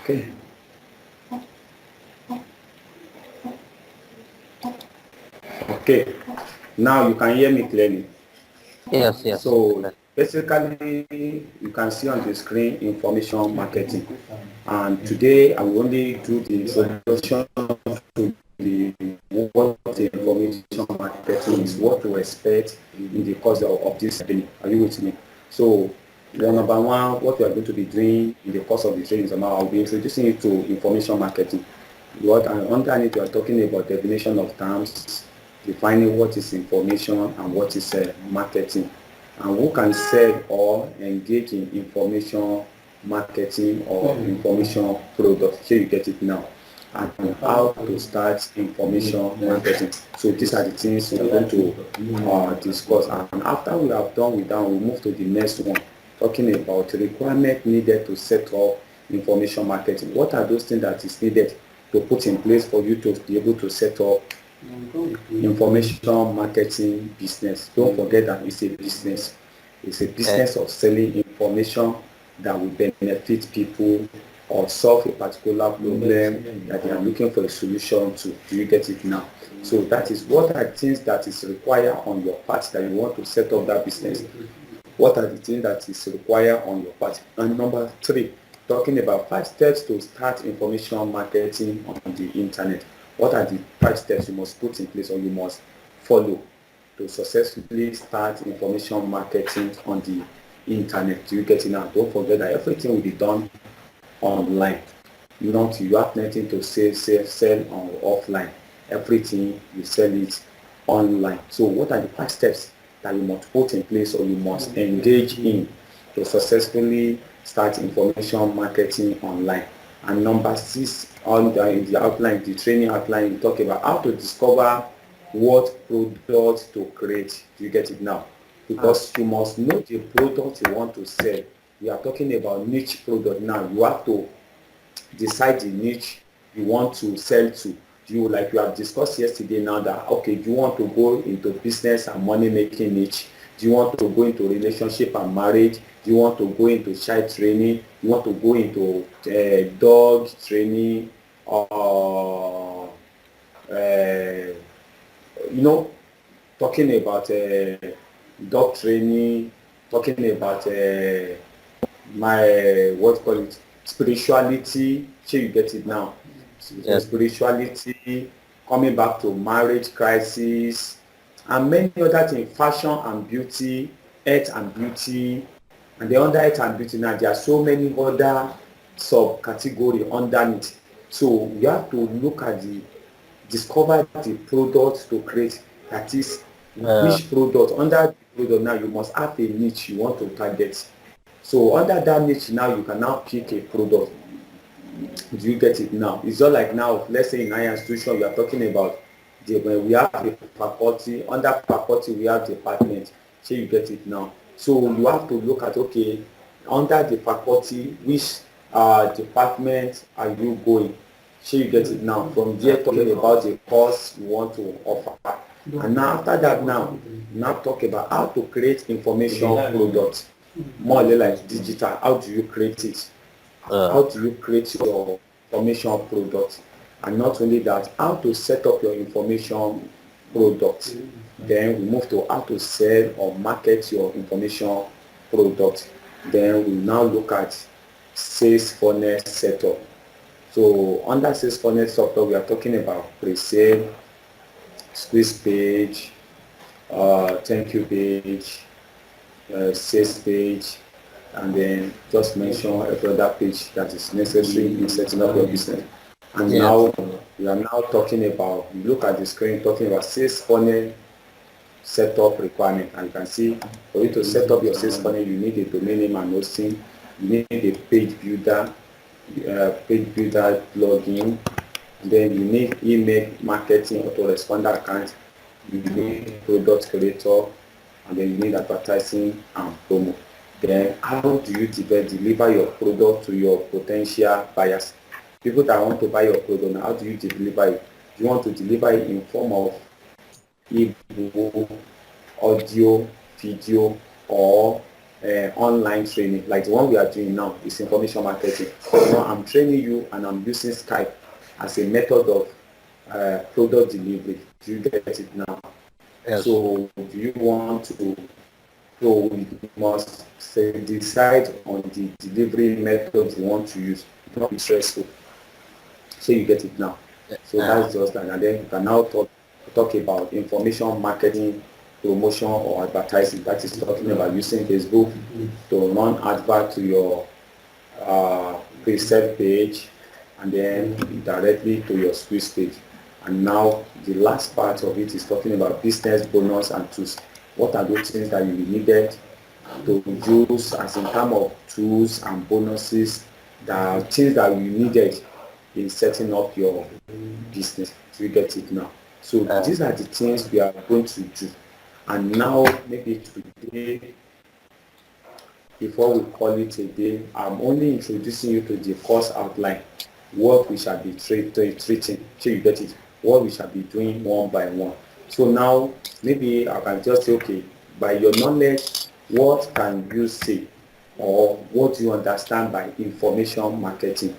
Okay. Okay. Now you can hear me clearly. Yes. So basically, you can see on the screen information marketing. And today I will only do the introduction to the what the information marketing is, what to expect in the course of this training. Are you with me? So number one, what we are going to be doing in the course of the training is I'll be introducing you to information marketing. What underneath we are talking about definition of terms, defining what is information and what is marketing, and who can sell or engage in information marketing or information product. Here you get it now. And how to start information marketing. So these are the things we are going to discuss. And after we have done with that, we move to the next one, talking about the requirement needed to set up information marketing. What are those things that is needed to put in place for you to be able to set up information marketing business? Don't forget that it's a business. It's a business of selling information that will benefit people or solve a particular problem that they are looking for a solution to. Do you get it now? So that is what are things that is required on your part that you want to set up that business. What are the things that is required on your part? And number 3, talking about 5 steps to start information marketing on the internet. What are the 5 steps you must put in place or you must follow to successfully start information marketing on the internet? Do you get it now? Don't forget that everything will be done online. You have nothing to sell on offline. Everything you sell it online. So what are the 5 steps that you must put in place or you must engage in to successfully start information marketing online? And number 6 in the outline, the training outline, you talk about how to discover what products to create. Do you get it now? Because you must know the product you want to sell. We are talking about niche product now. You have to decide the niche you want to sell to. Like you have discussed yesterday now that, okay, do you want to go into business and money making niche? Do you want to go into relationship and marriage? Do you want to go into child training? Do you want to go into dog training? Or talking about dog training, talking about spirituality. Sure, you get it now. Yes. Spirituality, coming back to marriage crisis, and many other things, fashion and beauty, health and beauty, and the under health and beauty now, there are so many other subcategory underneath. So you have to discover the product to create. That is, which product, under the product now you must have a niche you want to target. So under that niche now you can now pick a product. Do you get it now? It's not like now, let's say in higher institution we are talking about we have the faculty, under faculty we have department. So you get it now. So you have to look at, okay, under the faculty, which department are you going? So you get it now. From there, talking about the course you want to offer. And now after that now talk about how to create information products, more or less like digital. How do you create it? How do you create your information product? And not only that, how to set up your information product. Then we move to how to sell or market your information product. Then we now look at sales funnel setup. So under sales funnel setup, we are talking about pre-sale, squeeze page, thank you page, sales page, and then just mention every other page that is necessary in setting up your business. And now we are now talking about, you look at the screen, talking about sales funnel setup requirement. And you can see, for you to set up your sales funnel, you need a domain name and hosting, you need a page builder plugin, then you need email marketing autoresponder account, you need product creator, and then you need advertising and promo. Then how do you deliver your product to your potential buyers? People that want to buy your product, how do you deliver it? Do you want to deliver it in form of ebook, audio, video, or online training, like the one we are doing now is information marketing. I'm training you and I'm using Skype as a method of product delivery. Do you get it now? Yes. So do you want to, so you must decide on the delivery method you want to use. Don't be stressful. So you get it now. So that's just that. And then you can now talk about information marketing, promotion or advertising. That is talking about using Facebook to run advert to your preset page and then directly to your squeeze page. And now the last part of it is talking about business bonus and tools. What are those things that you needed to use as in terms of tools and bonuses, the things that you needed in setting up your business? Do you get it now? So these are the things we are going to do. And now maybe today, before we call it a day, I'm only introducing you to the course outline, what we shall be treating. So you get it, what we shall be doing one by one. So now maybe I can just say, okay, by your knowledge, what can you say or what do you understand by information marketing?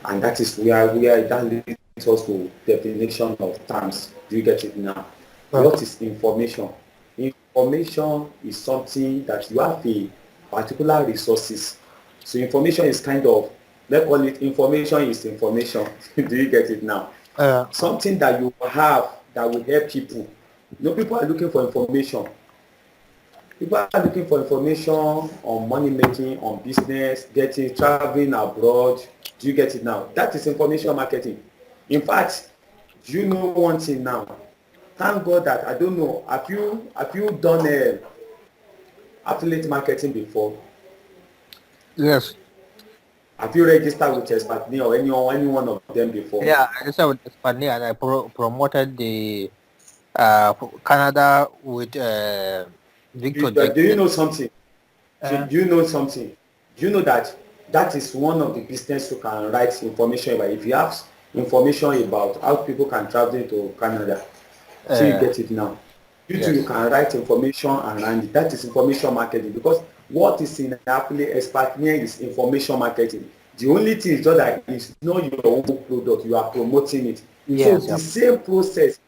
And that is where that leads us to definition of terms. Do you get it now? What is information? Information is something that you have a particular resources. So information is kind of, let's call it information is information. Do you get it now? Something that you have that will help people. People are looking for information. People are looking for information on money making, on business, traveling abroad. Do you get it now? That is information marketing. In fact, do you know one thing now? Thank God that, I don't know, have you done affiliate marketing before? Yes. Have you registered with Expatme or any one of them before? Yeah, I registered with Expatme and I promoted the Canada with Victor. Do you know something? Do you know something? Do you know that is one of the business you can write information about? If you have information about how people can travel to Canada, so you get it now. You can write information around it. That is information marketing, because what is in affiliate Expatme is information marketing. The only thing is just that it's not your own product, you are promoting it. Yes, so the same process.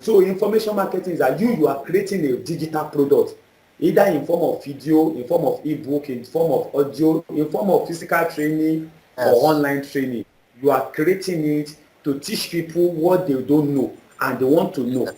So information marketing is that you are creating a digital product, either in form of video, in form of ebook, in form of audio, in form of physical training or online training. You are creating it to teach people what they don't know and they want to know.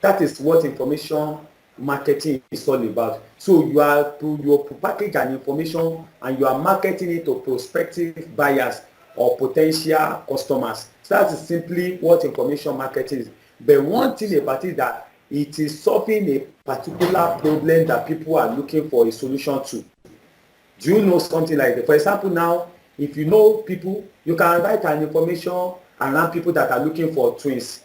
That is what information marketing is all about. So you package an information and you are marketing it to prospective buyers or potential customers. So that is simply what information marketing is. But one thing about it is that it is solving a particular problem that people are looking for a solution to. Do you know something like that? For example, now, if you know people, you can write an information around people that are looking for twins,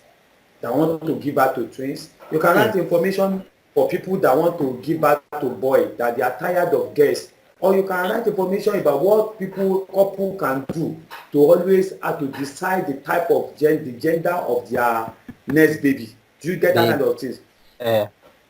that want to give birth to twins. You can write information for people that want to give birth to boys, that they are tired of girls. Or you can write information about what couple can do to always have to decide the type of the gender of their next baby. Do you get that kind of things?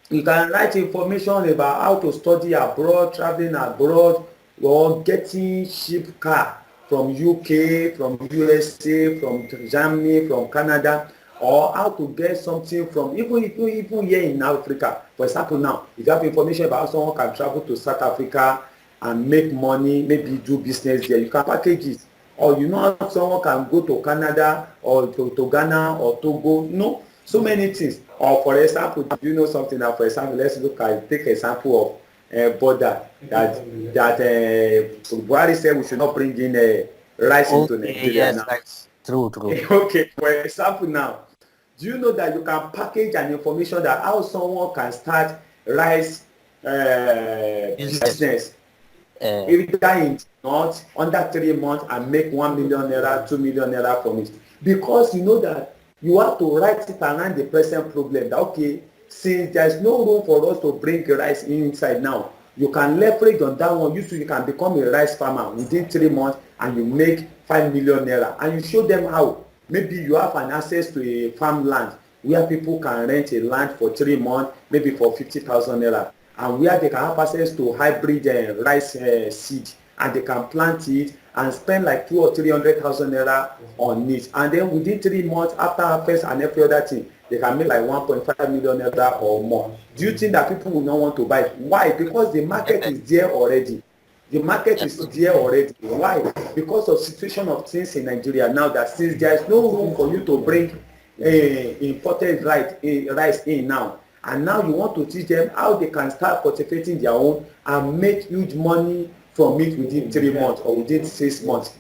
You can write information about how to study abroad, traveling abroad, or getting cheap car from UK, from USA, from Germany, from Canada, or how to get something from even here in Africa. For example, now, if you have information about how someone can travel to South Africa and make money, maybe do business there, you can package it. Or how someone can go to Canada or to Ghana or Togo, so many things. Or for example, do you know something now? For example, let's take example of border that Buhari said we should not bring in rice into Nigeria now. Yes, true. Okay, for example now, do you know that you can package an information that how someone can start rice business either in not under 3 months and make 1 million naira, 2 million naira from it? Because you know that you have to write it around the present problem, that okay, since there's no room for us to bring rice inside now, you can leverage on that one. You can become a rice farmer within 3 months and you make 5 million naira, and you show them how. Maybe you have an access to a farmland where people can rent a land for 3 months, maybe for 50,000 naira, and where they can have access to hybrid rice seed, and they can plant it and spend like 200,000 or 300,000 naira on it, and then within 3 months after harvest and every other thing, they can make like 1.5 million naira or more. Do you think that people will not want to buy it? Why? Because the market is there already. The market is there already. Why? Because of situation of things in Nigeria now, that since there is no room for you to bring imported rice in now, and now you want to teach them how they can start cultivating their own and make huge money from it within 3 months or within 6 months.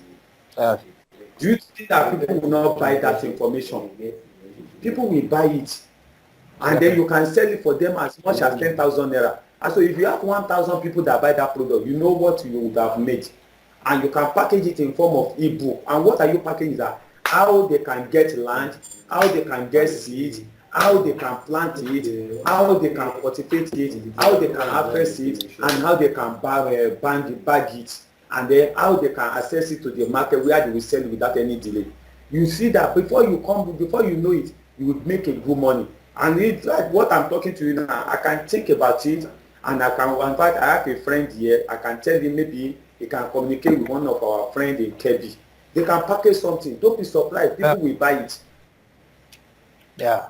Do you think that people will not buy that information? People will buy it, and then you can sell it for them as much as 10,000 naira. And so if you have 1,000 people that buy that product, you know what you would have made, and you can package it in form of ebook. And what are you packaging? That how they can get land, how they can get seed, how they can plant it, how they can cultivate it, how they can harvest it, and how they can bag it, and then how they can access it to the market where they will sell it without any delay. You see that before you know it, you would make a good money. And it's like what I'm talking to you now, I can think about it, and I can, in fact, I have a friend here, I can tell him maybe he can communicate with one of our friends in Kebbi. They can package something. Don't be surprised, people will buy it. Yeah.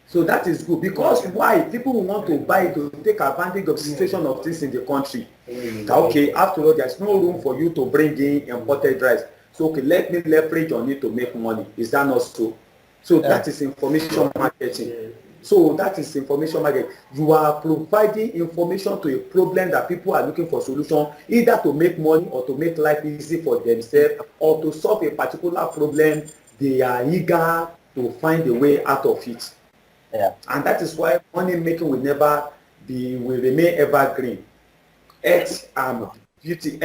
So that is good, because why? People will want to buy it to take advantage of the situation of things in the country. Okay, after all, there's no room for you to bring in imported rice. So okay, let me leverage on it to make money. Is that not so? So that is information marketing. So that is information marketing. You are providing information to a problem that people are looking for solution, either to make money or to make life easy for themselves, or to solve a particular problem. They are eager to find a way out of it. Yeah. And that is why money making will remain evergreen. Health and beauty,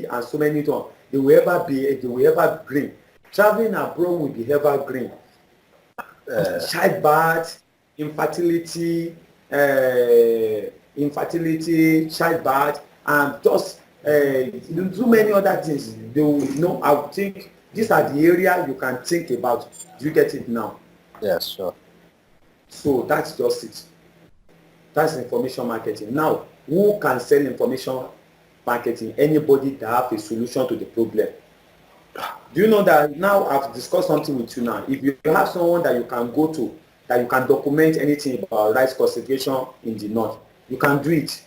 and so many things. They will ever green. Traveling abroad will be evergreen. Childbirth, infertility, childbirth, and just so many other things. They will know. I would think these are the areas you can think about. Do you get it now? Yes, sure. So that's just it. That's information marketing. Now, who can sell information marketing? Anybody that have a solution to the problem. Do you know that now I've discussed something with you now? If you have someone that you can go to, that you can document anything about rice cultivation in the north, you can do it.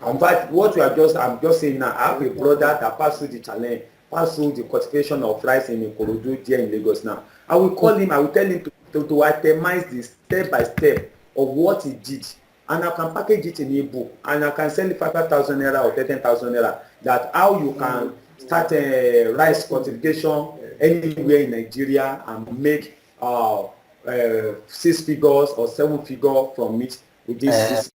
In fact, I'm just saying now, I have a brother that passed through the challenge, passed through the cultivation of rice in Ikorodu there in Lagos now. I will call him, I will tell him to itemize the step by step of what he did, and I can package it in a book, and I can sell it 5,000 naira or 10,000 naira. That how you can start a rice cultivation anywhere in Nigeria and make 6 figures or 7 figures from it within 6